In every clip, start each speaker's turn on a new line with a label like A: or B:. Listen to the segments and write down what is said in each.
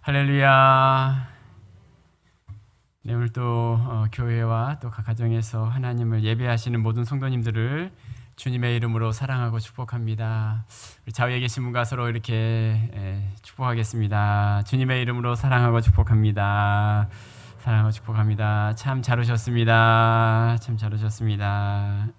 A: 할렐루야. 네, 오늘 또 교회와 또 각 가정에서 하나님을 예배하시는 모든 성도님들을 주님의 이름으로 사랑하고 축복합니다. 우리 좌우에 계신 분과 서로 이렇게 축복하겠습니다. 주님의 이름으로 사랑하고 축복합니다. 사랑하고 축복합니다. 참 잘 오셨습니다. 참 잘 오셨습니다.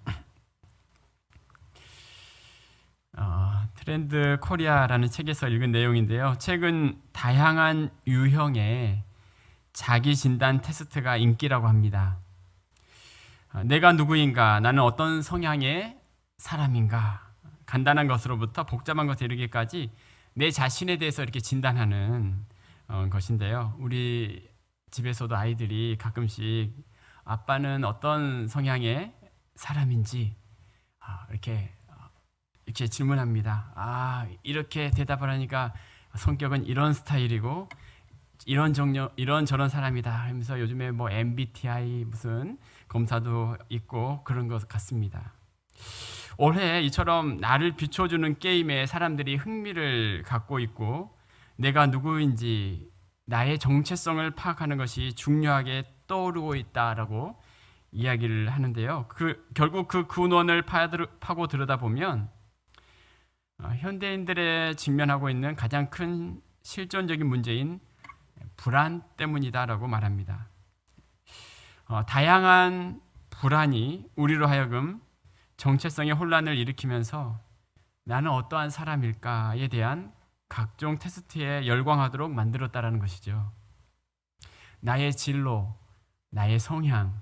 A: 트렌드 코리아라는 책에서 읽은 내용인데요. 최근 다양한 유형의 자기 진단 테스트가 인기라고 합니다. 내가 누구인가? 나는 어떤 성향의 사람인가? 간단한 것으로부터 복잡한 것에 이르기까지 내 자신에 대해서 이렇게 진단하는 것인데요. 우리 집에서도 아이들이 가끔씩 아빠는 어떤 성향의 사람인지 이렇게 질문합니다. 이렇게 대답을 하니까 성격은 이런 스타일이고 이런 저런 사람이다 하면서 요즘에 뭐 MBTI 무슨 검사도 있고 그런 것 같습니다. 올해 이처럼 나를 비춰주는 게임에 사람들이 흥미를 갖고 있고 내가 누구인지 나의 정체성을 파악하는 것이 중요하게 떠오르고 있다라고 이야기를 하는데요. 결국 그 근원을 파고 들여다보면 현대인들의 직면하고 있는 가장 큰 실존적인 문제인 불안 때문이다라고 말합니다. 다양한 불안이 우리로 하여금 정체성의 혼란을 일으키면서 나는 어떠한 사람일까에 대한 각종 테스트에 열광하도록 만들었다라는 것이죠. 나의 진로, 나의 성향,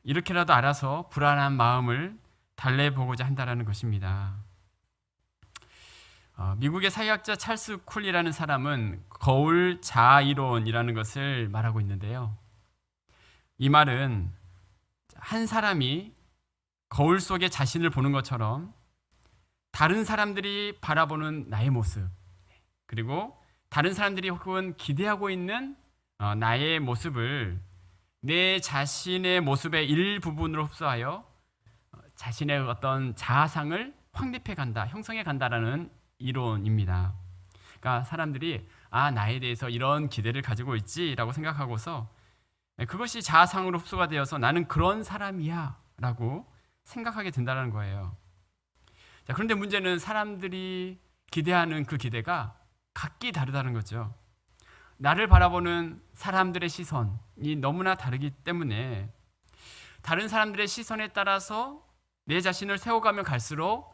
A: 이렇게라도 알아서 불안한 마음을 달래보고자 한다라는 것입니다. 미국의 사회학자 찰스 쿨이라는 사람은 거울 자아 이론이라는 것을 말하고 있는데요. 이 말은 한 사람이 거울 속에 자신을 보는 것처럼 다른 사람들이 바라보는 나의 모습, 그리고 다른 사람들이 혹은 기대하고 있는 나의 모습을 내 자신의 모습의 일부분으로 흡수하여 자신의 어떤 자아상을 확립해 간다, 형성해 간다라는 이론입니다. 그러니까 사람들이 나에 대해서 이런 기대를 가지고 있지라고 생각하고서 그것이 자아상으로 흡수가 되어서 나는 그런 사람이야 라고 생각하게 된다는 거예요. 자, 그런데 문제는 사람들이 기대하는 그 기대가 각기 다르다는 거죠. 나를 바라보는 사람들의 시선이 너무나 다르기 때문에 다른 사람들의 시선에 따라서 내 자신을 세워가면 갈수록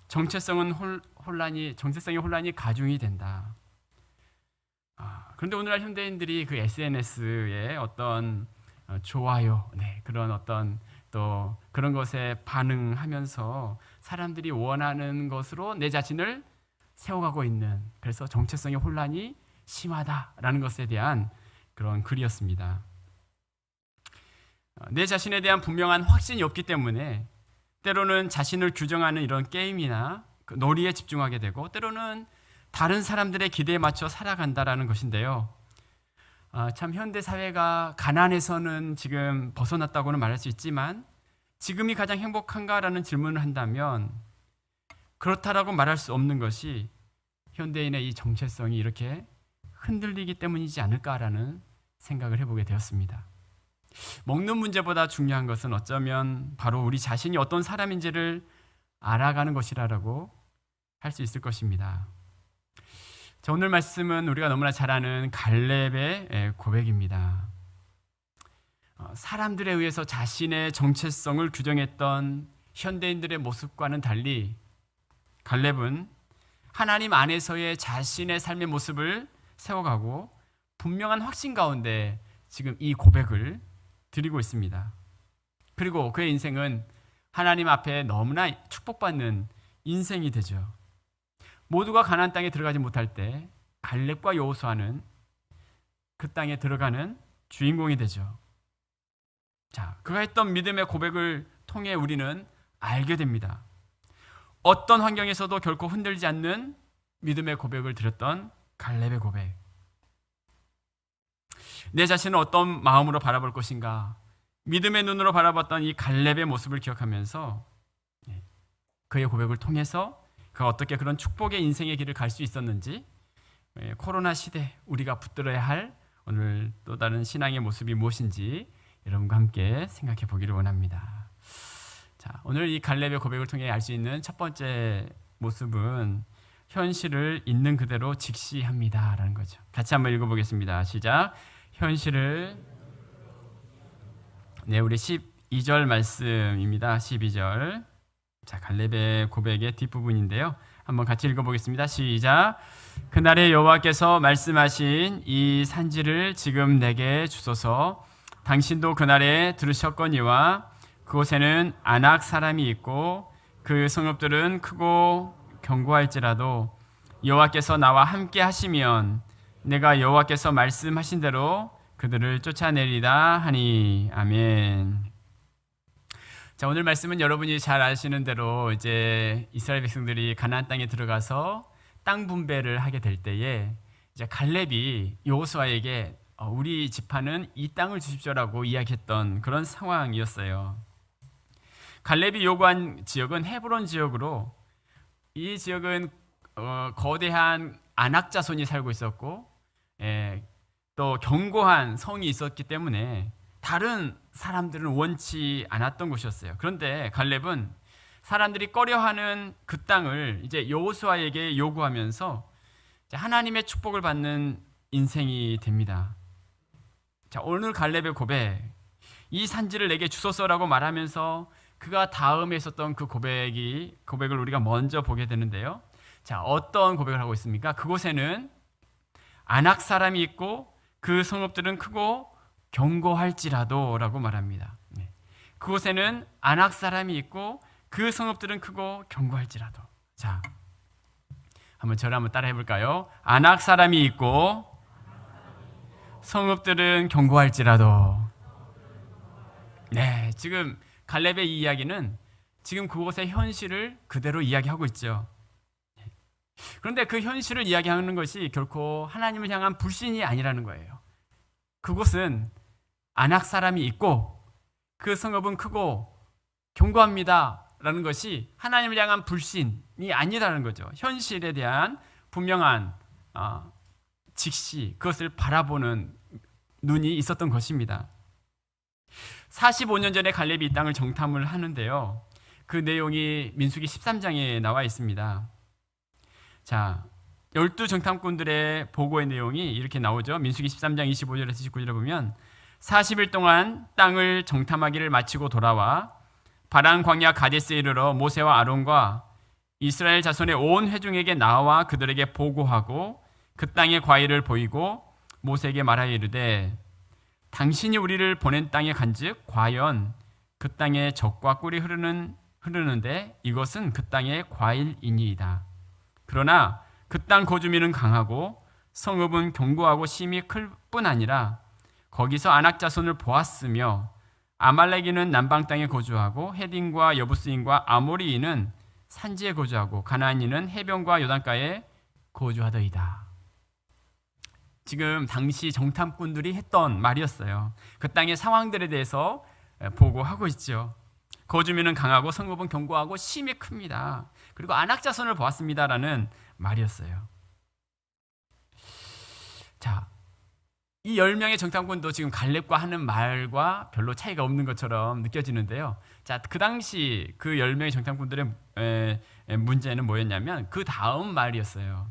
A: 정체성의 혼란이 가중이 된다. 그런데 오늘날 현대인들이 그 SNS에 어떤 좋아요, 그런 어떤 또 그런 것에 반응하면서 사람들이 원하는 것으로 내 자신을 세워가고 있는, 그래서 정체성의 혼란이 심하다라는 것에 대한 그런 글이었습니다. 내 자신에 대한 분명한 확신이 없기 때문에 때로는 자신을 규정하는 이런 게임이나 놀이에 집중하게 되고 때로는 다른 사람들의 기대에 맞춰 살아간다라는 것인데요. 참 현대 사회가 가난에서는 지금 벗어났다고는 말할 수 있지만 지금이 가장 행복한가라는 질문을 한다면 그렇다라고 말할 수 없는 것이 현대인의 이 정체성이 이렇게 흔들리기 때문이지 않을까라는 생각을 해보게 되었습니다. 먹는 문제보다 중요한 것은 어쩌면 바로 우리 자신이 어떤 사람인지를 알아가는 것이라고 할 수 있을 것입니다. 자, 오늘 말씀은 우리가 너무나 잘 아는 갈렙의 고백입니다. 사람들에 의해서 자신의 정체성을 규정했던 현대인들의 모습과는 달리 갈렙은 하나님 안에서의 자신의 삶의 모습을 세워가고 분명한 확신 가운데 지금 이 고백을 드리고 있습니다. 그리고 그의 인생은 하나님 앞에 너무나 축복받는 인생이 되죠. 모두가 가나안 땅에 들어가지 못할 때 갈렙과 여호수아는 그 땅에 들어가는 주인공이 되죠. 자, 그가 했던 믿음의 고백을 통해 우리는 알게 됩니다. 어떤 환경에서도 결코 흔들리지 않는 믿음의 고백을 드렸던 갈렙의 고백. 내 자신을 어떤 마음으로 바라볼 것인가? 믿음의 눈으로 바라봤던 이 갈렙의 모습을 기억하면서 그의 고백을 통해서 그가 어떻게 그런 축복의 인생의 길을 갈 수 있었는지 코로나 시대 우리가 붙들어야 할 오늘 또 다른 신앙의 모습이 무엇인지 여러분과 함께 생각해 보기를 원합니다. 자, 오늘 이 갈렙의 고백을 통해 알 수 있는 첫 번째 모습은 현실을 있는 그대로 직시합니다라는 거죠. 같이 한번 읽어보겠습니다. 시작. 현실을 우리 12절 말씀입니다. 12절. 자, 갈렙의 고백의 뒷부분인데요. 한번 같이 읽어보겠습니다. 시작. 그날에 여호와께서 말씀하신 이 산지를 지금 내게 주소서. 당신도 그날에 들으셨거니와 그곳에는 아낙 사람이 있고 그 성읍들은 크고 견고할지라도 여호와께서 나와 함께 하시면 내가 여호와께서 말씀하신 대로 그들을 쫓아내리다 하니. 아멘. 자, 오늘 말씀은 여러분이 잘 아시는 대로 이제 이스라엘 백성들이 가나안 땅에 들어가서 땅 분배를 하게 될 때에 이제 갈렙이 여호수아에게 우리 지파는 이 땅을 주십시오라고 이야기했던 그런 상황이었어요. 갈렙이 요구한 지역은 헤브론 지역으로, 이 지역은 거대한 아낙 자손이 살고 있었고 또 견고한 성이 있었기 때문에 다른 사람들은 원치 않았던 곳이었어요. 그런데 갈렙은 사람들이 꺼려하는 그 땅을 이제 여호수아에게 요구하면서 하나님의 축복을 받는 인생이 됩니다. 자, 오늘 갈렙의 고백, 이 산지를 내게 주소서라고 말하면서 그가 다음에 있었던 그 고백을 우리가 먼저 보게 되는데요. 자, 어떤 고백을 하고 있습니까? 그곳에는 아낙 사람이 있고 그 성읍들은 크고 견고할지라도 라고 말합니다. 그곳에는 아낙 사람이 있고 그 성읍들은 크고 견고할지라도. 자, 한번 저를 한번 따라 해볼까요? 아낙 사람이 있고 성읍들은 견고할지라도. 네, 지금 갈렙의 이 이야기는 지금 그곳의 현실을 그대로 이야기하고 있죠. 그런데 그 현실을 이야기하는 것이 결코 하나님을 향한 불신이 아니라는 거예요. 그곳은 아낙 사람이 있고 그 성읍은 크고 견고합니다 라는 것이 하나님을 향한 불신이 아니라는 거죠. 현실에 대한 분명한 직시, 그것을 바라보는 눈이 있었던 것입니다. 45년 전에 갈렙이 이 땅을 정탐을 하는데요. 그 내용이 민수기 13장에 나와 있습니다. 자, 12 정탐꾼들의 보고의 내용이 이렇게 나오죠. 민수기 13장 25절에서 29절에 보면 40일 동안 땅을 정탐하기를 마치고 돌아와 바란 광야 가데스에 이르러 모세와 아론과 이스라엘 자손의 온 회중에게 나와 그들에게 보고하고 그 땅의 과일을 보이고 모세에게 말하여 이르되 당신이 우리를 보낸 땅에 간즉 과연 그 땅에 젖과 꿀이 흐르는데 이것은 그 땅의 과일이니이다. 그러나 그 땅 거주민은 강하고 성읍은 견고하고 심이 클 뿐 아니라 거기서 아낙 자손을 보았으며 아말렉인은 남방 땅에 거주하고 헤딘과 여부스인과 아모리인은 산지에 거주하고 가나안인은 해변과 요단가에 거주하더이다. 지금 당시 정탐꾼들이 했던 말이었어요. 그 땅의 상황들에 대해서 보고하고 있죠. 거주민은 강하고 성읍은 견고하고 심이 큽니다. 그리고 아낙 자손을 보았습니다라는 말이었어요. 자, 이 10명의 정탐꾼도 지금 갈렙과 하는 말과 별로 차이가 없는 것처럼 느껴지는데요. 자, 그 당시 그 10명의 정탐꾼들의 문제는 뭐였냐면 그 다음 말이었어요.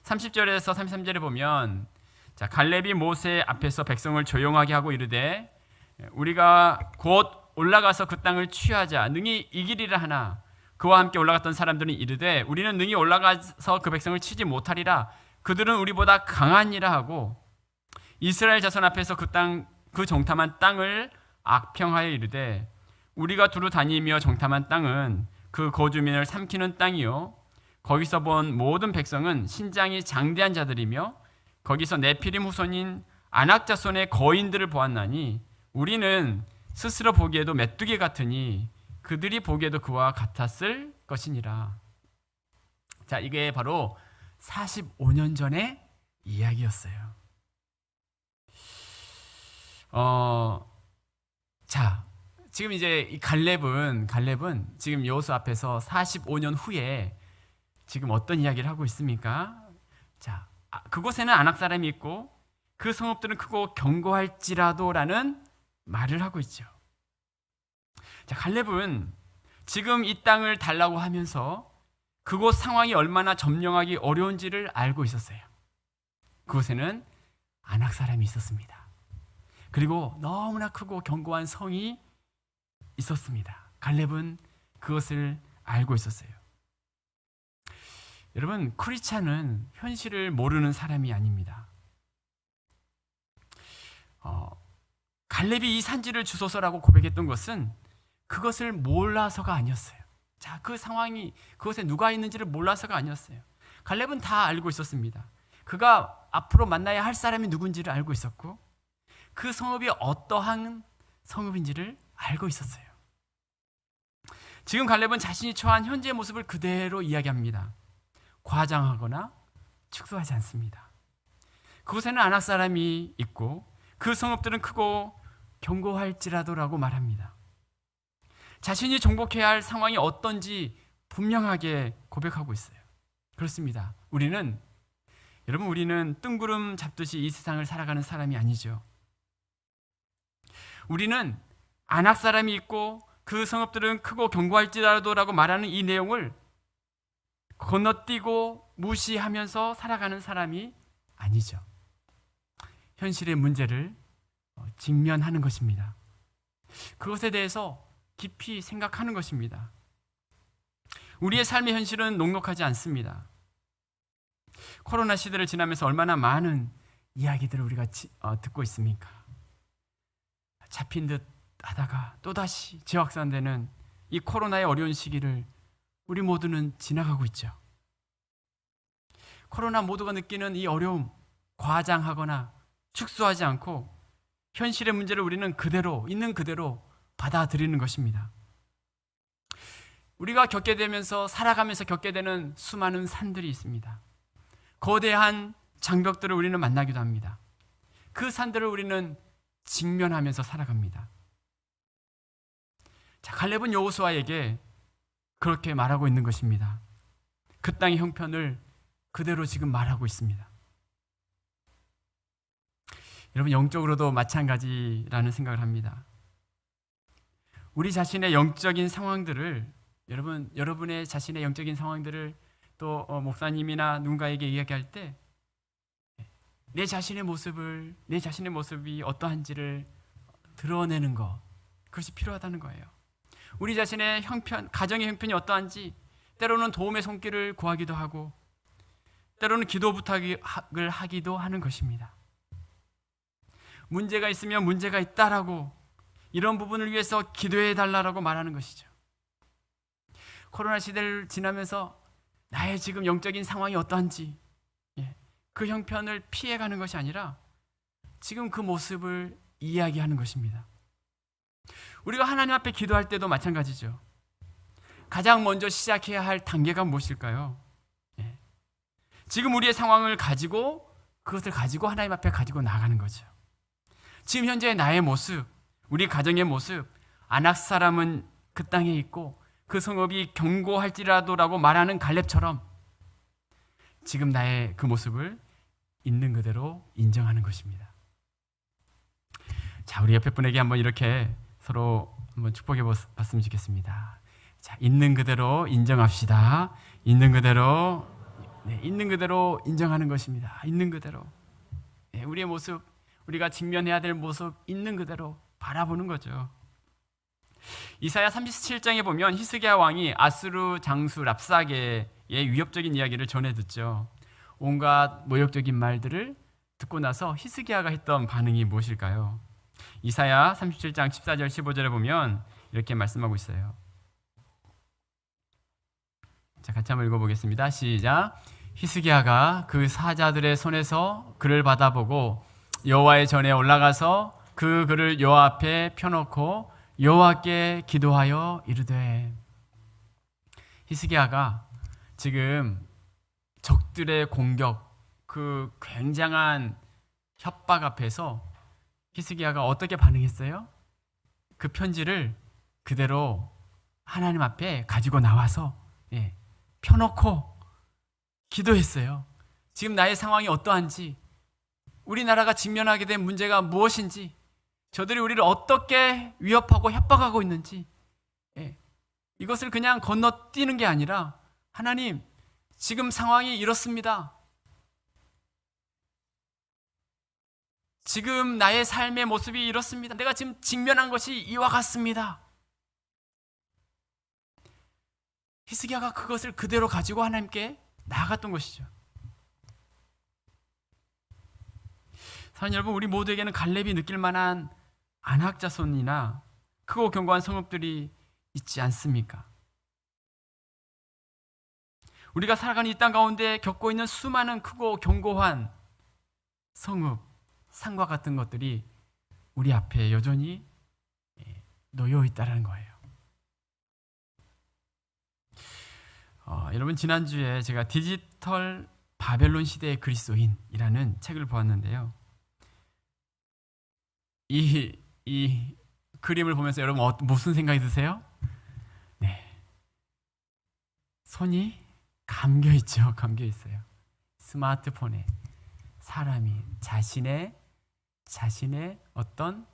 A: 30절에서 33절에 보면 자, 갈렙이 모세 앞에서 백성을 조용하게 하고 이르되 우리가 곧 올라가서 그 땅을 취하자 능히 이기리라 하나 그와 함께 올라갔던 사람들은 이르되 우리는 능히 올라가서 그 백성을 치지 못하리라 그들은 우리보다 강하니라 하고 이스라엘 자손 앞에서 그 정탐한 땅을 악평하여 이르되 우리가 두루 다니며 정탐한 땅은 그 거주민을 삼키는 땅이요 거기서 본 모든 백성은 신장이 장대한 자들이며 거기서 네피림 후손인 아낙 자손의 거인들을 보았나니 우리는 스스로 보기에도 메뚜기 같으니 그들이 보기에도 그와 같았을 것이니라. 자, 이게 바로 45년 전의 이야기였어요. 자, 지금 이제 이 갈렙은 지금 여호수아 앞에서 45년 후에 지금 어떤 이야기를 하고 있습니까? 자, 그곳에는 아낙 사람이 있고 그 성읍들은 크고 견고할지라도라는 말을 하고 있죠. 자, 갈렙은 지금 이 땅을 달라고 하면서 그곳 상황이 얼마나 점령하기 어려운지를 알고 있었어요. 그곳에는 아낙 사람이 있었습니다. 그리고 너무나 크고 견고한 성이 있었습니다. 갈렙은 그것을 알고 있었어요. 여러분, 크리스찬은 현실을 모르는 사람이 아닙니다. 갈렙이 이 산지를 주소서라고 고백했던 것은 그것을 몰라서가 아니었어요. 자, 그 상황이 그것에 누가 있는지를 몰라서가 아니었어요. 갈렙은 다 알고 있었습니다. 그가 앞으로 만나야 할 사람이 누군지를 알고 있었고 그 성읍이 어떠한 성읍인지를 알고 있었어요. 지금 갈렙은 자신이 처한 현재의 모습을 그대로 이야기합니다. 과장하거나 축소하지 않습니다. 그곳에는 아낙 사람이 있고 그 성읍들은 크고 견고할지라도라고 말합니다. 자신이 정복해야 할 상황이 어떤지 분명하게 고백하고 있어요. 그렇습니다. 우리는 뜬구름 잡듯이 이 세상을 살아가는 사람이 아니죠. 우리는 아낙 사람이 있고 그 성읍들은 크고 견고할지라도라고 말하는 이 내용을 건너뛰고 무시하면서 살아가는 사람이 아니죠. 현실의 문제를 직면하는 것입니다. 그것에 대해서 깊이 생각하는 것입니다. 우리의 삶의 현실은 녹록하지 않습니다. 코로나 시대를 지나면서 얼마나 많은 이야기들을 우리가 듣고 있습니까? 잡힌 듯 하다가 또다시 재확산되는 이 코로나의 어려운 시기를 우리 모두는 지나가고 있죠. 코로나 모두가 느끼는 이 어려움, 과장하거나 축소하지 않고 현실의 문제를 우리는 그대로 있는 그대로 받아들이는 것입니다. 우리가 겪게 되면서 살아가면서 겪게 되는 수많은 산들이 있습니다. 거대한 장벽들을 우리는 만나기도 합니다. 그 산들을 우리는 직면하면서 살아갑니다. 자, 갈렙은 여호수아에게 그렇게 말하고 있는 것입니다. 그 땅의 형편을 그대로 지금 말하고 있습니다. 여러분, 영적으로도 마찬가지라는 생각을 합니다. 우리 자신의 영적인 상황들을 여러분의 자신의 영적인 상황들을 또 목사님이나 누군가에게 이야기할 때 내 자신의 모습이 어떠한지를 드러내는 것, 그것이 필요하다는 거예요. 우리 자신의 형편, 가정의 형편이 어떠한지 때로는 도움의 손길을 구하기도 하고 때로는 기도 부탁을 하기도 하는 것입니다. 문제가 있으면 문제가 있다라고 이런 부분을 위해서 기도해 달라고 말하는 것이죠. 코로나 시대를 지나면서 나의 지금 영적인 상황이 어떠한지 그 형편을 피해가는 것이 아니라 지금 그 모습을 이야기하는 것입니다. 우리가 하나님 앞에 기도할 때도 마찬가지죠. 가장 먼저 시작해야 할 단계가 무엇일까요? 지금 우리의 상황을 가지고 그것을 가지고 하나님 앞에 가지고 나가는 거죠. 지금 현재 나의 모습, 우리 가정의 모습, 아낙 사람은 그 땅에 있고 그 성읍이 견고할지라도라고 말하는 갈렙처럼 지금 나의 그 모습을 있는 그대로 인정하는 것입니다. 자, 우리 옆에 분에게 한번 이렇게 서로 한번 축복해 봤으면 좋겠습니다. 자, 있는 그대로 인정합시다. 있는 그대로 인정하는 것입니다. 있는 그대로 우리의 모습, 우리가 직면해야 될 모습 있는 그대로 바라보는 거죠. 이사야 37장에 보면 히스기야 왕이 아수르 장수 랍사게의 위협적인 이야기를 전해 듣죠. 온갖 모욕적인 말들을 듣고 나서 히스기야가 했던 반응이 무엇일까요? 이사야 37장 14절 15절에 보면 이렇게 말씀하고 있어요. 자, 같이 한번 읽어보겠습니다. 시작. 히스기야가 그 사자들의 손에서 글을 받아보고 여호와의 전에 올라가서 그 글을 여호와 앞에 펴놓고 여호와께 기도하여 이르되. 히스기야가 지금 적들의 공격, 그 굉장한 협박 앞에서 히스기야가 어떻게 반응했어요? 그 편지를 그대로 하나님 앞에 가지고 나와서 펴놓고 기도했어요. 지금 나의 상황이 어떠한지, 우리나라가 직면하게 된 문제가 무엇인지, 저들이 우리를 어떻게 위협하고 협박하고 있는지, 이것을 그냥 건너뛰는 게 아니라 하나님, 지금 상황이 이렇습니다. 지금 나의 삶의 모습이 이렇습니다. 내가 지금 직면한 것이 이와 같습니다. 히스기야가 그것을 그대로 가지고 하나님께 나아갔던 것이죠. 사랑하는 여러분, 우리 모두에게는 갈렙이 느낄 만한 안악자손이나 크고 견고한 성읍들이 있지 않습니까? 우리가 살아가는 이 땅 가운데 겪고 있는 수많은 크고 견고한 성읍, 산과 같은 것들이 우리 앞에 여전히 놓여 있다는 거예요. 여러분, 지난주에 제가 디지털 바벨론 시대의 그리스도인이라는 책을 보았는데요. 이 그림을 보면서 여러분 무슨 생각이 드세요? 네, 손이 감겨 있죠. 감겨 있어요. 스마트폰에 사람이 자신의 어떤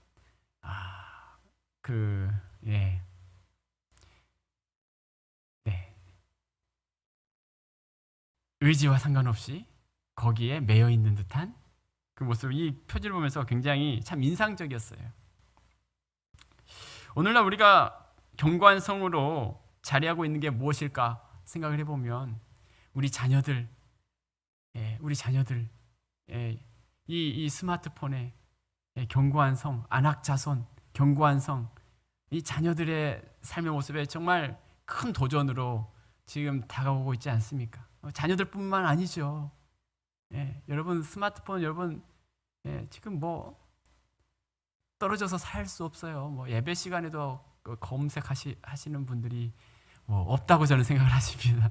A: 의지와 상관없이 거기에 매여 있는 듯한 그 모습, 이 표지를 보면서 굉장히 참 인상적이었어요. 오늘날 우리가 견고한 성으로 자리하고 있는 게 무엇일까 생각을 해보면 우리 자녀들, 이 스마트폰에 견고한 성, 안악자손, 견고한 성, 이 자녀들의 삶의 모습에 정말 큰 도전으로 지금 다가오고 있지 않습니까? 자녀들뿐만 아니죠. 여러분 스마트폰 지금 떨어져서 살 수 없어요. 예배 시간에도 검색하시는 분들이 없다고 저는 생각을 하십니다.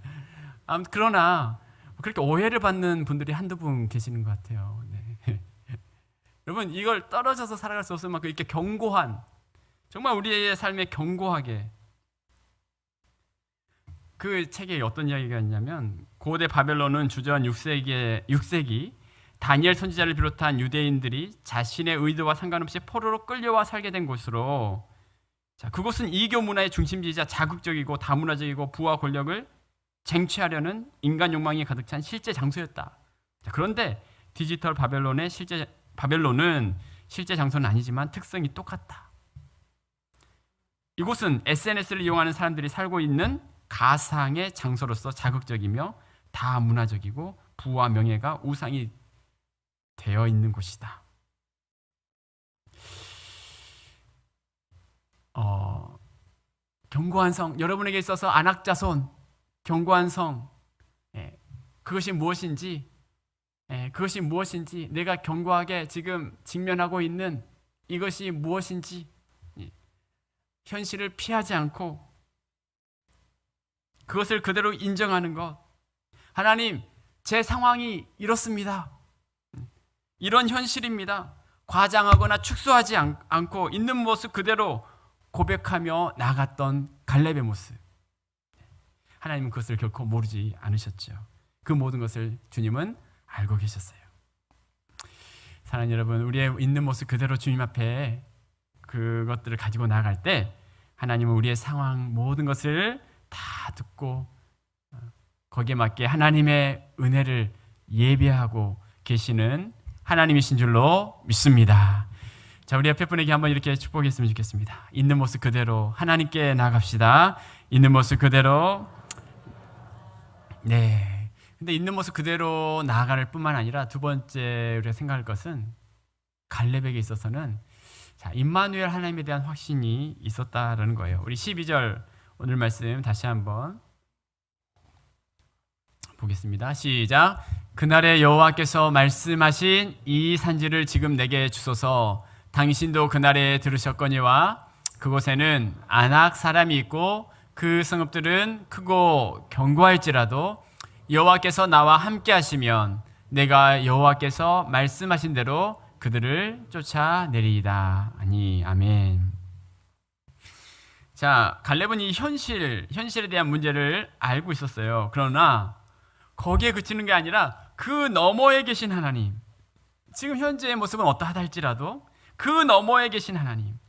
A: 그러나 그렇게 오해를 받는 분들이 한두 분 계시는 것 같아요. 네. 여러분, 이걸 떨어져서 살아갈 수 없을 만큼 이렇게 견고한, 정말 우리의 삶에 견고하게, 그 책에 어떤 이야기가 있냐면 고대 바벨론은 주전 6세기 다니엘 선지자를 비롯한 유대인들이 자신의 의도와 상관없이 포로로 끌려와 살게 된 곳으로, 그곳은 이교 문화의 중심지이자 자극적이고 다문화적이고 부와 권력을 쟁취하려는 인간 욕망이 가득 찬 실제 장소였다. 그런데 디지털 바벨론은 실제 장소는 아니지만 특성이 똑같다. 이곳은 SNS를 이용하는 사람들이 살고 있는 가상의 장소로서 자극적이며 다문화적이고 부와 명예가 우상이 되어 있는 곳이다. 견고한 성, 여러분에게 있어서 안악자손, 견고한 성, 그것이 무엇인지, 내가 견고하게 지금 직면하고 있는 이것이 무엇인지, 현실을 피하지 않고 그것을 그대로 인정하는 것. 하나님, 제 상황이 이렇습니다. 이런 현실입니다. 과장하거나 축소하지 않고 있는 모습 그대로 고백하며 나갔던 갈렙의 모습. 하나님은 그것을 결코 모르지 않으셨죠. 그 모든 것을 주님은 알고 계셨어요. 사랑하는 여러분, 우리의 있는 모습 그대로 주님 앞에 그것들을 가지고 나아갈 때 하나님은 우리의 상황 모든 것을 다 듣고 거기에 맞게 하나님의 은혜를 예비하고 계시는 하나님이신 줄로 믿습니다. 자, 우리 옆에 분에게 한번 이렇게 축복했으면 좋겠습니다. 있는 모습 그대로 하나님께 나갑시다. 있는 모습 그대로. 네. 근데 있는 모습 그대로 나아갈 뿐만 아니라 두 번째 우리가 생각할 것은 갈렙에게 있어서는 임마누엘 하나님에 대한 확신이 있었다라는 거예요. 우리 12절 오늘 말씀 다시 한번 보겠습니다. 시작. 그날에 여호와께서 말씀하신 이 산지를 지금 내게 주소서. 당신도 그날에 들으셨거니와 그곳에는 아낙 사람이 있고 그 성읍들은 크고 견고할지라도 여호와께서 나와 함께 하시면 내가 여호와께서 말씀하신 대로 그들을 쫓아내리이다. 아멘. 자, 갈렙은 이 현실에 대한 문제를 알고 있었어요. 그러나 거기에 그치는 게 아니라 그 너머에 계신 하나님, 지금 현재의 모습은 어떠하다 할지라도 그 너머에 계신 하나님,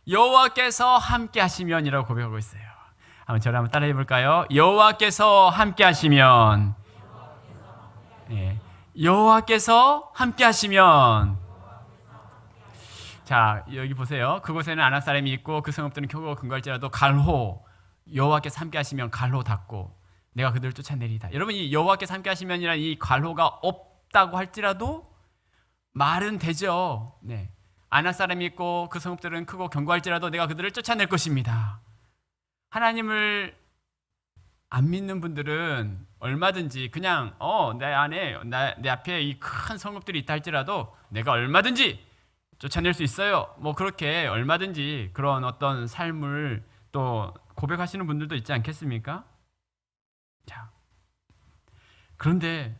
A: 여호와께서 함께 하시면이라고 고백하고 있어요. 한번 저를 한번 따라해 볼까요? 여호와께서 함께 하시면, 네, 여호와께서 함께 하시면. 자, 여기 보세요. 그곳에는 아낙 사람이 있고 그 성읍들은 크고 근거할지라도 갈호, 여호와께서 함께 하시면 갈호 닫고 내가 그들을 쫓아내리다. 여러분, 이 여호와께서 함께 하시면이란 이 갈호가 없다고 할지라도 말은 되죠. 네. 아낙 사람이 있고 그 성읍들은 크고 견고할지라도 내가 그들을 쫓아낼 것입니다. 하나님을 안 믿는 분들은 얼마든지 그냥 내 앞에 이 큰 성읍들이 있다 할지라도 내가 얼마든지 쫓아낼 수 있어요. 뭐 그렇게 얼마든지 그런 어떤 삶을 또 고백하시는 분들도 있지 않겠습니까? 자, 그런데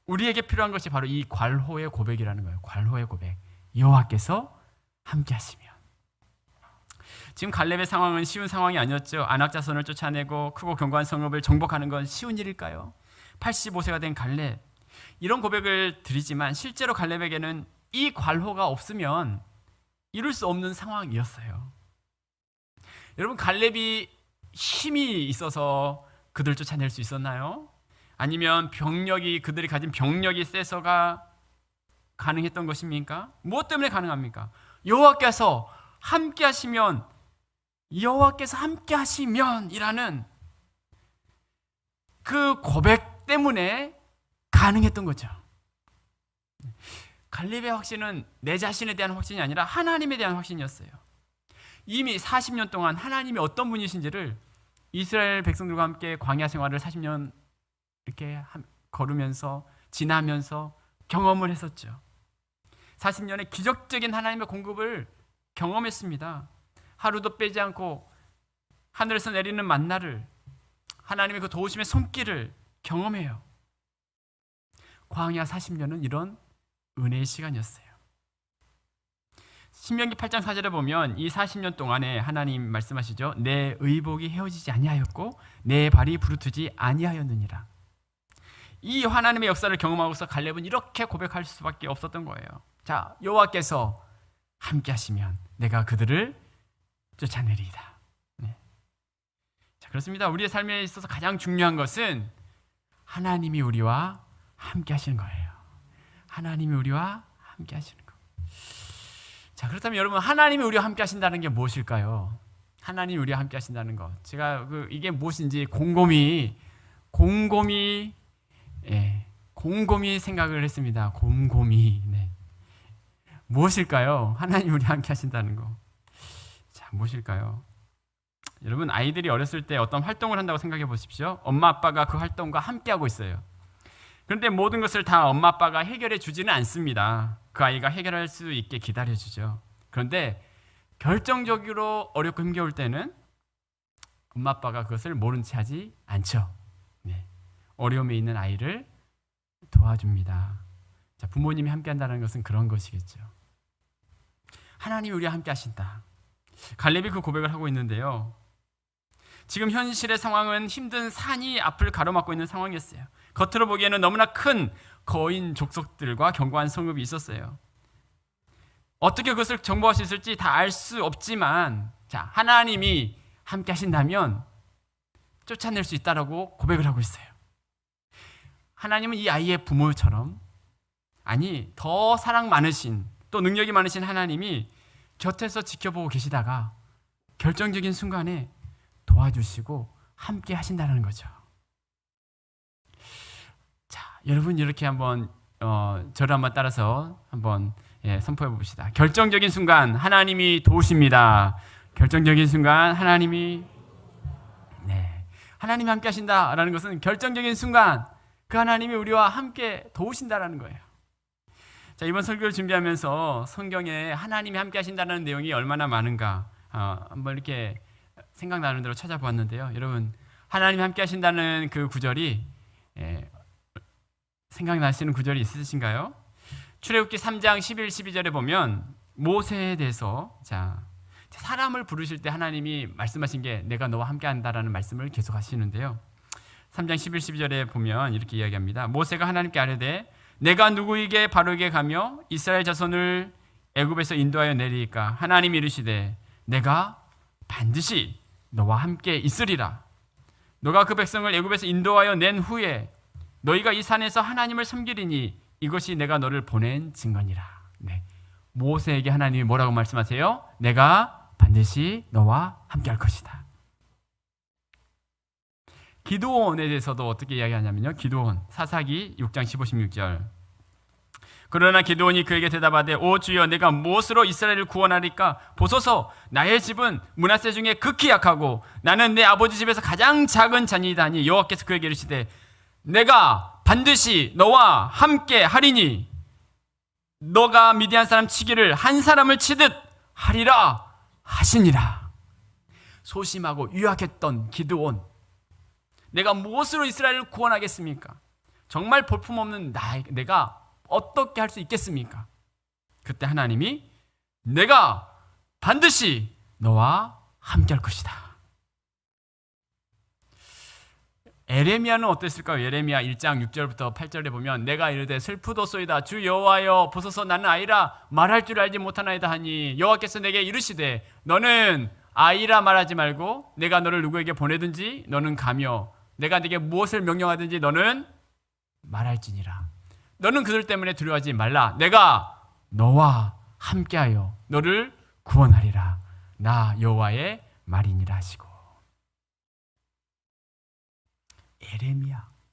A: 우리에게 필요한 것이 바로 이 괄호의 고백이라는 거예요. 괄호의 고백. 여호와께서 함께 하시면. 지금 갈렙의 상황은 쉬운 상황이 아니었죠. 아낙 자손을 쫓아내고 크고 견고한 성읍을 정복하는 건 쉬운 일일까요? 85세가 된 갈렙, 이런 고백을 드리지만 실제로 갈렙에게는 이 괄호가 없으면 이룰 수 없는 상황이었어요. 여러분, 갈렙이 힘이 있어서 그들 쫓아낼 수 있었나요? 아니면 그들이 가진 병력이 세서가 가능했던 것입니까? 무엇 때문에 가능합니까? 여호와께서 함께 하시면, 여호와께서 함께 하시면이라는 그 고백 때문에 가능했던 거죠. 갈렙의 확신은 내 자신에 대한 확신이 아니라 하나님에 대한 확신이었어요. 이미 40년 동안 하나님이 어떤 분이신지를 이스라엘 백성들과 함께 광야 생활을 40년 이렇게 걸으면서 지나면서 경험을 했었죠. 40년의 기적적인 하나님의 공급을 경험했습니다. 하루도 빼지 않고 하늘에서 내리는 만나를, 하나님의 그 도우심의 손길을 경험해요. 광야 40년은 이런 은혜의 시간이었어요. 신명기 8장 4절에 보면 이 40년 동안에 하나님 말씀하시죠. 내 의복이 헤어지지 아니하였고 내 발이 부르트지 아니하였느니라. 이 하나님의 역사를 경험하고서 갈렙은 이렇게 고백할 수밖에 없었던 거예요. 자, 여호와께서 함께 하시면 내가 그들을 쫓아내리이다. 네. 자, 그렇습니다. 우리의 삶에 있어서 가장 중요한 것은 하나님이 우리와 함께 하시는 거예요. 하나님이 우리와 함께 하시는 거. 자, 그렇다면 여러분, 하나님이 우리와 함께 하신다는 게 무엇일까요? 하나님이 우리와 함께 하신다는 것. 제가 이게 무엇인지 곰곰이 생각을 했습니다. 곰곰이. 네. 무엇일까요? 하나님이 우리와 함께 하신다는 거. 자, 무엇일까요? 여러분, 아이들이 어렸을 때 어떤 활동을 한다고 생각해 보십시오. 엄마 아빠가 그 활동과 함께 하고 있어요. 그런데 모든 것을 다 엄마 아빠가 해결해 주지는 않습니다. 그 아이가 해결할 수 있게 기다려 주죠. 그런데 결정적으로 어렵고 힘겨울 때는 엄마 아빠가 그것을 모른 채 하지 않죠. 네. 어려움에 있는 아이를 도와줍니다. 자, 부모님이 함께 한다는 것은 그런 것이겠죠. 하나님이 우리와 함께 하신다. 갈렙이 그 고백을 하고 있는데요. 지금 현실의 상황은 힘든 산이 앞을 가로막고 있는 상황이었어요. 겉으로 보기에는 너무나 큰 거인 족속들과 견고한 성읍이 있었어요. 어떻게 그것을 정복할 수 있을지 다 알 수 없지만, 자, 하나님이 함께 하신다면 쫓아낼 수 있다라고 고백을 하고 있어요. 하나님은 이 아이의 부모처럼, 아니 더 사랑 많으신, 또 능력이 많으신 하나님이 곁에서 지켜보고 계시다가 결정적인 순간에 도와주시고 함께 하신다는 거죠. 자, 여러분, 이렇게 한번 저를 한번 따라서 한번 선포해 봅시다. 결정적인 순간 하나님이 도우십니다. 결정적인 순간 하나님이 함께 하신다라는 것은 결정적인 순간 그 하나님이 우리와 함께 도우신다라는 거예요. 자, 이번 설교를 준비하면서 성경에 하나님이 함께 하신다는 내용이 얼마나 많은가 한번 이렇게 생각나는 대로 찾아보았는데요. 여러분, 하나님이 함께 하신다는 그 구절이 생각나시는 구절이 있으신가요? 출애굽기 3장 11, 12절에 보면 모세에 대해서, 자, 사람을 부르실 때 하나님이 말씀하신 게 내가 너와 함께 한다라는 말씀을 계속 하시는데요. 3장 11, 12절에 보면 이렇게 이야기합니다. 모세가 하나님께 아뢰되 내가 누구에게 바로에게 가며 이스라엘 자손을 애굽에서 인도하여 내리까? 하나님이 이르시되 내가 반드시 너와 함께 있으리라. 너가 그 백성을 애굽에서 인도하여 낸 후에 너희가 이 산에서 하나님을 섬기리니 이것이 내가 너를 보낸 증거니라. 네. 모세에게 하나님이 뭐라고 말씀하세요? 내가 반드시 너와 함께 할 것이다. 기드온에 대해서도 어떻게 이야기하냐면요. 기드온 사사기 6장 15, 16절. 그러나 기드온이 그에게 대답하되 오 주여 내가 무엇으로 이스라엘을 구원하리까? 보소서 나의 집은 므낫세 중에 극히 약하고 나는 내 아버지 집에서 가장 작은 자니이다니. 여호와께서 그에게 이르시되 내가 반드시 너와 함께 하리니 너가 미디안 사람 치기를 한 사람을 치듯 하리라 하시니라. 소심하고 유약했던 기드온, 내가 무엇으로 이스라엘을 구원하겠습니까? 정말 볼품없는 내가 어떻게 할 수 있겠습니까? 그때 하나님이 내가 반드시 너와 함께 할 것이다. 에레미야는 어땠을까요? 에레미야 1장 6절부터 8절에 보면 내가 이르되 슬프도소이다 주 여호와여 보소서 나는 아이라 말할 줄 알지 못하나이다 하니 여호와께서 내게 이르시되 너는 아이라 말하지 말고 내가 너를 누구에게 보내든지 너는 가며 내가 네게 무엇을 명령하든지 너는 말할지니라. 너는 그들 때문에 두려워하지 말라. 내가 너와 함께하여 너를 구원하리라. 나 여호와의 말이니라 하시고.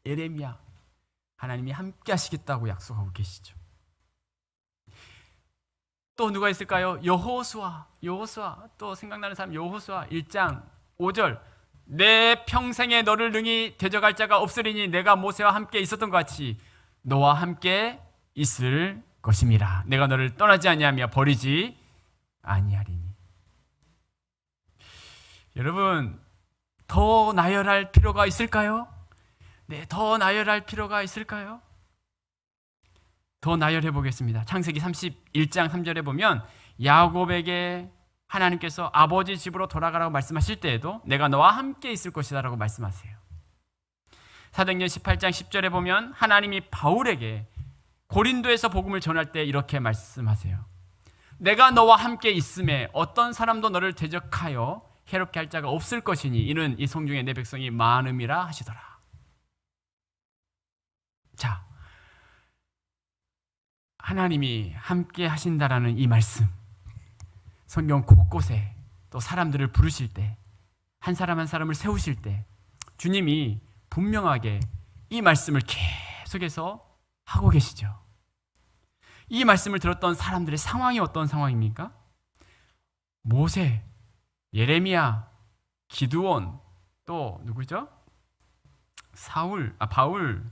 A: 에레미야 하나님이 함께 하시겠다고 약속하고 계시죠. 또 누가 있을까요? 여호수아 또 생각나는 사람 여호수아 1장 5절 내 평생에 너를 능히 대적할 자가 없으리니 내가 모세와 함께 있었던 것 같이 너와 함께 있을 것임이라. 내가 너를 떠나지 아니하며 버리지 아니하리니. 여러분 더 나열할 필요가 있을까요? 네, 더 나열할 필요가 있을까요? 더 나열해 보겠습니다. 창세기 31장 3절에 보면 야곱에게 하나님께서 아버지 집으로 돌아가라고 말씀하실 때에도 내가 너와 함께 있을 것이다 라고 말씀하세요. 사도행전 18장 10절에 보면 하나님이 바울에게 고린도에서 복음을 전할 때 이렇게 말씀하세요. 내가 너와 함께 있음에 어떤 사람도 너를 대적하여 해롭게 할 자가 없을 것이니 이는 이 성중에 내 백성이 많음이라 하시더라. 자, 하나님이 함께 하신다라는 이 말씀, 성경 곳곳에 또 사람들을 부르실 때, 한 사람 한 사람을 세우실 때 주님이 분명하게 이 말씀을 계속해서 하고 계시죠. 이 말씀을 들었던 사람들의 상황이 어떤 상황입니까? 모세, 예레미야, 기드온, 또 누구죠? 바울,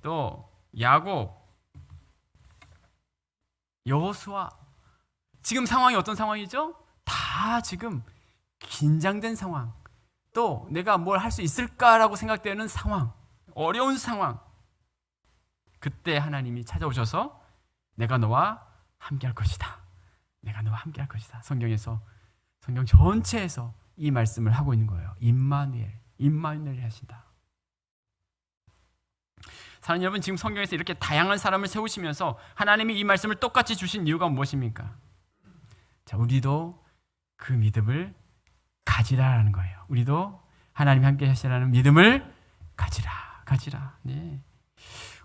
A: 또 야곱, 여호수아. 지금 상황이 어떤 상황이죠? 다 지금 긴장된 상황, 또 내가 뭘 할 수 있을까라고 생각되는 상황, 어려운 상황. 그때 하나님이 찾아오셔서 내가 너와 함께 할 것이다. 내가 너와 함께 할 것이다. 성경 전체에서 이 말씀을 하고 있는 거예요. 임마누엘이 하신다. 사랑하는 여러분, 지금 성경에서 이렇게 다양한 사람을 세우시면서 하나님이 이 말씀을 똑같이 주신 이유가 무엇입니까? 자, 우리도 그 믿음을 가지라라는 거예요. 우리도 하나님 함께 하시라는 믿음을 가지라. 네.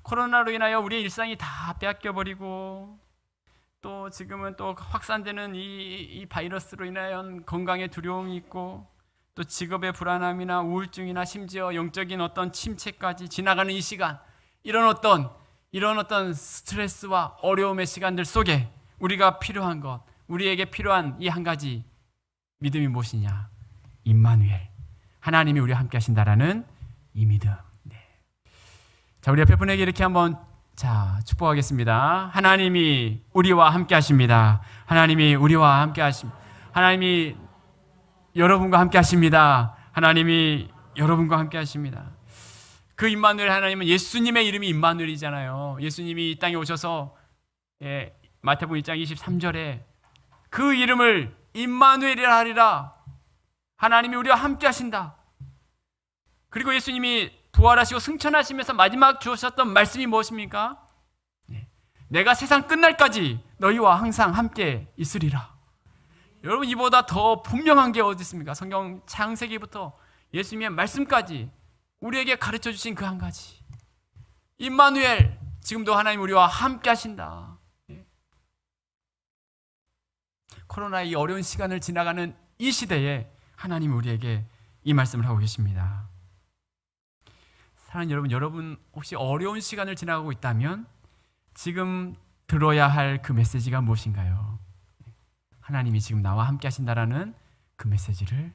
A: 코로나로 인하여 우리의 일상이 다 빼앗겨버리고 또 지금은 또 확산되는 이 바이러스로 인하여 건강에 두려움이 있고 또 직업의 불안함이나 우울증이나 심지어 영적인 어떤 침체까지 지나가는 이 시간, 이런 어떤 스트레스와 어려움의 시간들 속에 우리가 필요한 것, 우리에게 필요한 이 한 가지 믿음이 무엇이냐? 임마누엘, 하나님이 우리와 함께 하신다라는 이 믿음. 네. 자, 우리 옆에 분에게 이렇게 한번 축복하겠습니다. 하나님이 우리와 함께 하십니다. 하나님이 우리와 함께 하십니다. 하나님이 여러분과 함께 하십니다. 하나님이 여러분과 함께 하십니다. 그 임마누엘 하나님은 예수님의 이름이 임마누엘이잖아요. 예수님이 이 땅에 오셔서 마태복음 1장 23절에 그 이름을 임마누엘이라 하리라. 하나님이 우리와 함께 하신다. 그리고 예수님이 부활하시고 승천하시면서 마지막 주셨던 말씀이 무엇입니까? 내가 세상 끝날까지 너희와 항상 함께 있으리라. 여러분, 이보다 더 분명한 게 어디 있습니까? 성경 창세기부터 예수님의 말씀까지 우리에게 가르쳐 주신 그 한 가지. 임마누엘, 지금도 하나님 우리와 함께 하신다. 코로나의 이 어려운 시간을 지나가는 이 시대에 하나님 우리에게 이 말씀을 하고 계십니다. 사랑하는 여러분 혹시 어려운 시간을 지나가고 있다면 지금 들어야 할 그 메시지가 무엇인가요? 하나님이 지금 나와 함께 하신다라는 그 메시지를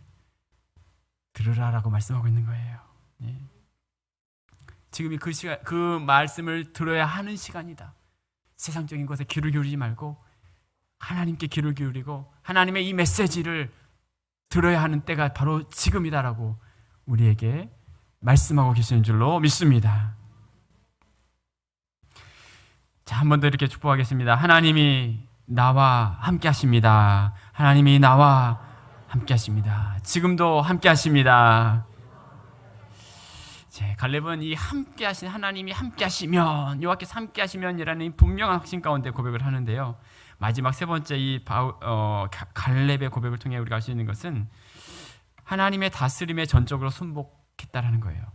A: 들으라라고 말씀하고 있는 거예요. 지금이 그 시간, 그 말씀을 들어야 하는 시간이다. 세상적인 것에 귀를 기울이지 말고 하나님께 귀를 기울이고 하나님의 이 메시지를 들어야 하는 때가 바로 지금이다라고 우리에게 말씀하고 계시는 줄로 믿습니다. 자, 한 번 더 이렇게 축복하겠습니다. 하나님이 나와 함께 하십니다. 하나님이 나와 함께 하십니다. 지금도 함께 하십니다. 갈렙은 이 함께 하신 하나님이 함께 하시면, 여호와께서 함께 하시면이라는 이 분명한 확신 가운데 고백을 하는데요. 마지막 세 번째 이 갈렙의 고백을 통해 우리가 알 수 있는 것은 하나님의 다스림에 전적으로 순복했다라는 거예요.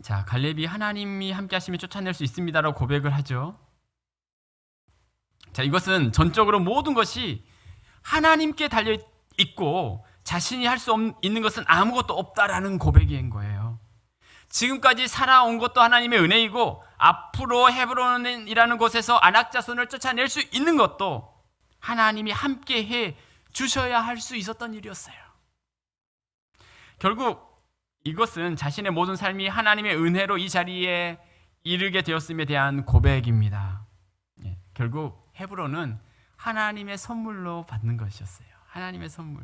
A: 자, 갈렙이 하나님이 함께 하시면 쫓아낼 수 있습니다라고 고백을 하죠. 자, 이것은 전적으로 모든 것이 하나님께 달려 있고 자신이 할 수 있는 것은 아무것도 없다라는 고백인 거예요. 지금까지 살아온 것도 하나님의 은혜이고 앞으로 헤브론이라는 곳에서 아낙 자손을 쫓아낼 수 있는 것도 하나님이 함께 해 주셔야 할 수 있었던 일이었어요. 결국 이것은 자신의 모든 삶이 하나님의 은혜로 이 자리에 이르게 되었음에 대한 고백입니다. 결국 헤브론은 하나님의 선물로 받는 것이었어요. 하나님의 선물.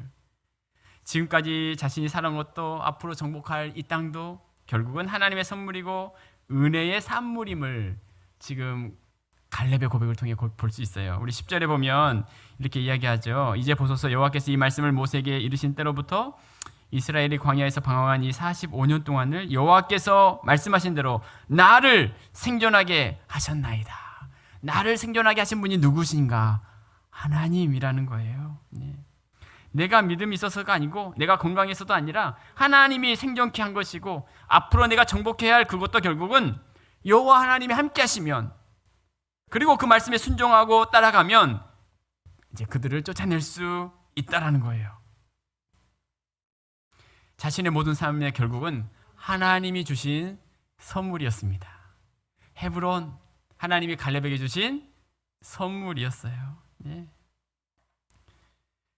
A: 지금까지 자신이 살아온 것도 앞으로 정복할 이 땅도 결국은 하나님의 선물이고 은혜의 산물임을 지금 갈렙의 고백을 통해 볼 수 있어요. 우리 10절에 보면 이렇게 이야기하죠. 이제 보소서 여호와께서 이 말씀을 모세에게 이르신 때로부터 이스라엘이 광야에서 방황한 이 45년 동안을 여호와께서 말씀하신 대로 나를 생존하게 하셨나이다. 나를 생존하게 하신 분이 누구신가? 하나님이라는 거예요. 내가 믿음이 있어서가 아니고 내가 건강해서도 아니라 하나님이 생존케 한 것이고 앞으로 내가 정복해야 할 그것도 결국은 여호와 하나님이 함께 하시면 그리고 그 말씀에 순종하고 따라가면 이제 그들을 쫓아낼 수 있다라는 거예요. 자신의 모든 삶의 결국은 하나님이 주신 선물이었습니다. 헤브론, 하나님이 갈렙에게 주신 선물이었어요.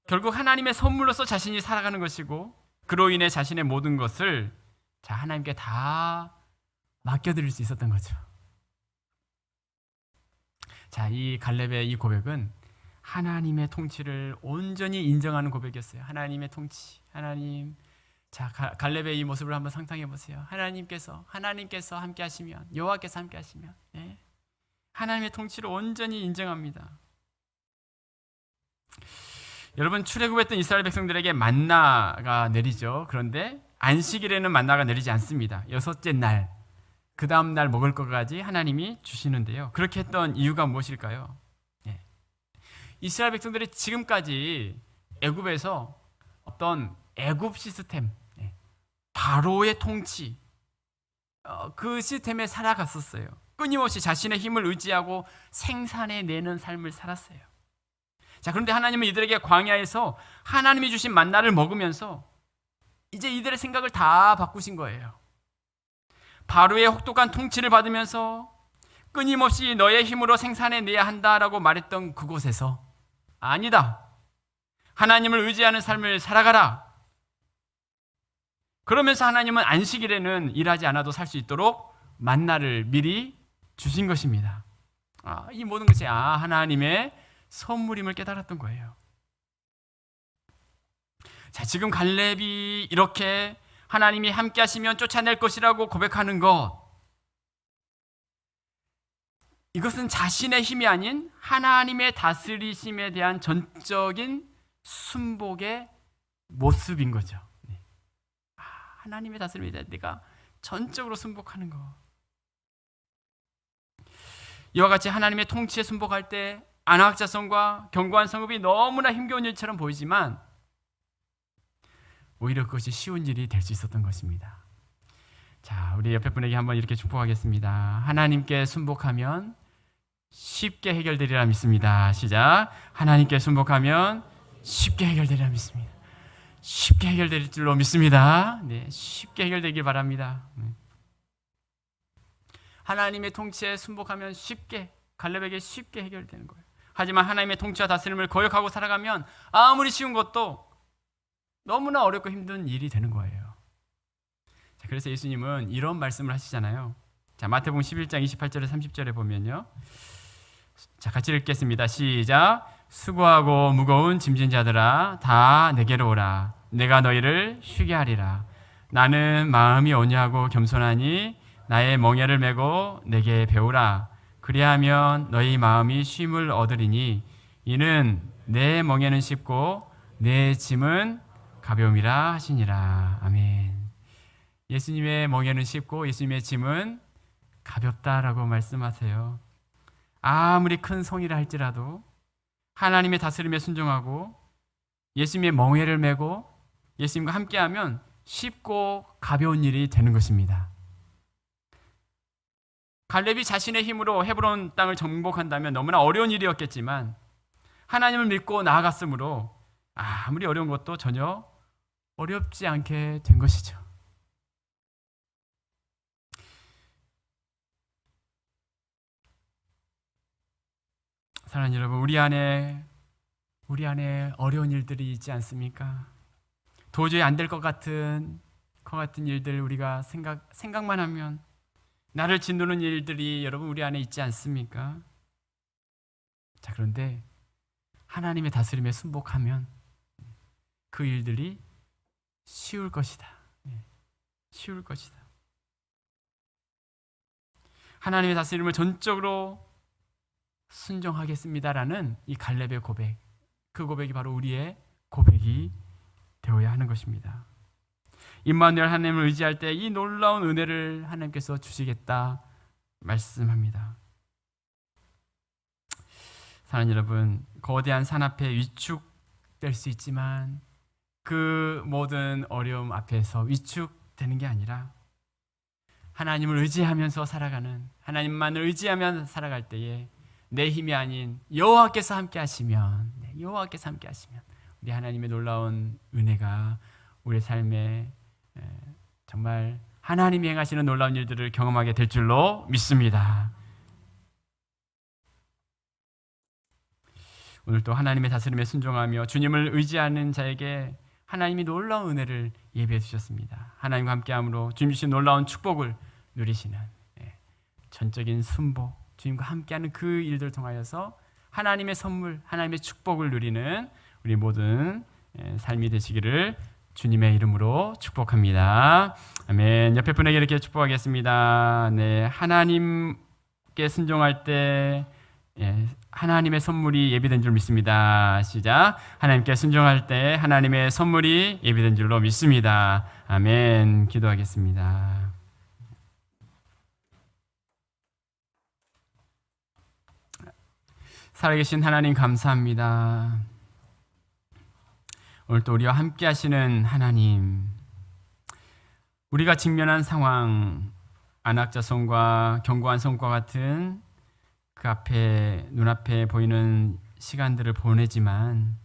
A: 결국 하나님의 선물로서 자신이 살아가는 것이고 그로 인해 자신의 모든 것을 하나님께 다 맡겨드릴 수 있었던 거죠. 자, 이 갈렙의 이 고백은 하나님의 통치를 온전히 인정하는 고백이었어요. 하나님의 통치, 하나님. 자, 갈렙의 이 모습을 한번 상상해 보세요. 하나님께서 함께 하시면, 여호와께서 함께 하시면, 하나님의 통치를 온전히 인정합니다. 여러분, 출애굽했던 이스라엘 백성들에게 만나가 내리죠. 그런데 안식일에는 만나가 내리지 않습니다. 6째 날, 그 다음 날 먹을 것까지 하나님이 주시는데요. 그렇게 했던 이유가 무엇일까요? 이스라엘 백성들이 지금까지 애굽에서 어떤 애굽 시스템, 바로의 통치, 그 시스템에 살아갔었어요. 끊임없이 자신의 힘을 의지하고 생산해내는 삶을 살았어요. 자, 그런데 하나님은 이들에게 광야에서 하나님이 주신 만나를 먹으면서 이제 이들의 생각을 다 바꾸신 거예요. 바로의 혹독한 통치를 받으면서 끊임없이 너의 힘으로 생산해내야 한다라고 말했던 그곳에서 아니다. 하나님을 의지하는 삶을 살아가라. 그러면서 하나님은 안식일에는 일하지 않아도 살 수 있도록 만나를 미리 주신 것입니다. 이 모든 것이 하나님의 선물임을 깨달았던 거예요. 자, 지금 갈렙이 이렇게 하나님이 함께 하시면 쫓아낼 것이라고 고백하는 것, 이것은 자신의 힘이 아닌 하나님의 다스리심에 대한 전적인 순복의 모습인 거죠. 하나님의 다스림에 대해 내가 전적으로 순복하는 거. 이와 같이 하나님의 통치에 순복할 때 안악자성과 견고한 성읍이 너무나 힘겨운 일처럼 보이지만 오히려 그것이 쉬운 일이 될 수 있었던 것입니다. 자, 우리 옆에 분에게 한번 이렇게 축복하겠습니다. 하나님께 순복하면 쉽게 해결되리라 믿습니다. 시작. 하나님께 순복하면 쉽게 해결되리라 믿습니다. 쉽게 해결될 줄로 믿습니다. 네, 쉽게 해결되길 바랍니다. 하나님의 통치에 순복하면 쉽게, 갈렙에게 쉽게 해결되는 거예요. 하지만 하나님의 통치와 다스림을 거역하고 살아가면 아무리 쉬운 것도 너무나 어렵고 힘든 일이 되는 거예요. 자, 그래서 예수님은 이런 말씀을 하시잖아요. 자, 마태복음 11장 28절에 30절에 보면요. 자, 같이 읽겠습니다. 시작. 수고하고 무거운 짐진 자들아 다 내게로 오라. 내가 너희를 쉬게 하리라. 나는 마음이 온유하고 겸손하니 나의 멍에를 메고 내게 배우라. 그리하면 너희 마음이 쉼을 얻으리니 이는 내 멍에는 쉽고 내 짐은 가벼움이라 하시니라. 아멘. 예수님의 멍에는 쉽고 예수님의 짐은 가볍다라고 말씀하세요. 아무리 큰 성이라 할지라도 하나님의 다스림에 순종하고 예수님의 멍에를 메고 예수님과 함께하면 쉽고 가벼운 일이 되는 것입니다. 갈렙이 자신의 힘으로 헤브론 땅을 정복한다면 너무나 어려운 일이었겠지만 하나님을 믿고 나아갔으므로 아무리 어려운 것도 전혀 어렵지 않게 된 것이죠. 사랑하는 여러분, 우리 안에 어려운 일들이 있지 않습니까? 도저히 안 될 것 같은 일들 우리가 생각만 하면 나를 짓누르는 일들이 여러분 우리 안에 있지 않습니까? 자, 그런데 하나님의 다스림에 순복하면 그 일들이 쉬울 것이다. 쉬울 것이다. 하나님의 다스림을 전적으로 순종하겠습니다라는 이 갈렙의 고백, 그 고백이 바로 우리의 고백이 되어야 하는 것입니다. 임마누엘 하나님을 의지할 때 이 놀라운 은혜를 하나님께서 주시겠다 말씀합니다. 사랑하는 여러분, 거대한 산 앞에 위축될 수 있지만 그 모든 어려움 앞에서 위축되는 게 아니라 하나님을 의지하면서 살아가는, 하나님만을 의지하며 살아갈 때에 내 힘이 아닌 여호와께서 함께 하시면, 여호와께서 함께 하시면 우리 하나님의 놀라운 은혜가 우리 삶에 정말 하나님이 행하시는 놀라운 일들을 경험하게 될 줄로 믿습니다. 오늘 또 하나님의 다스림에 순종하며 주님을 의지하는 자에게 하나님이 놀라운 은혜를 예비해 주셨습니다. 하나님과 함께함으로 주님 주신 놀라운 축복을 누리시는 전적인 순복, 주님과 함께하는 그 일들을 통하여서 하나님의 선물, 하나님의 축복을 누리는 우리 모든 삶이 되시기를 주님의 이름으로 축복합니다. 아멘. 옆에 분에게 이렇게 축복하겠습니다. 네, 하나님께 순종할 때 하나님의 선물이 예비된 줄 믿습니다. 시작. 하나님께 순종할 때 하나님의 선물이 예비된 줄로 믿습니다. 아멘. 기도하겠습니다. 살아계신 하나님 감사합니다. 오늘 또 우리와 함께 하시는 하나님, 우리가 직면한 상황, 안악자손과 견고한 손과 같은 그 앞에 눈앞에 보이는 시간들을 보내지만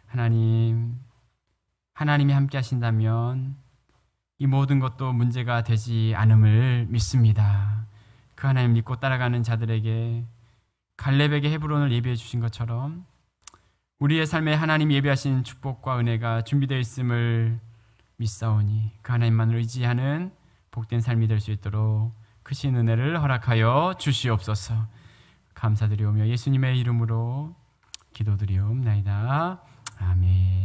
A: 하나님이 함께 하신다면 이 모든 것도 문제가 되지 않음을 믿습니다. 그 하나님 믿고 따라가는 자들에게 갈렙에게 헤브론을 예비해 주신 것처럼 우리의 삶에 하나님 예비하신 축복과 은혜가 준비되어 있음을 믿사오니 그 하나님만을 의지하는 복된 삶이 될 수 있도록 크신 은혜를 허락하여 주시옵소서. 감사드리오며 예수님의 이름으로 기도드리옵나이다. 아멘.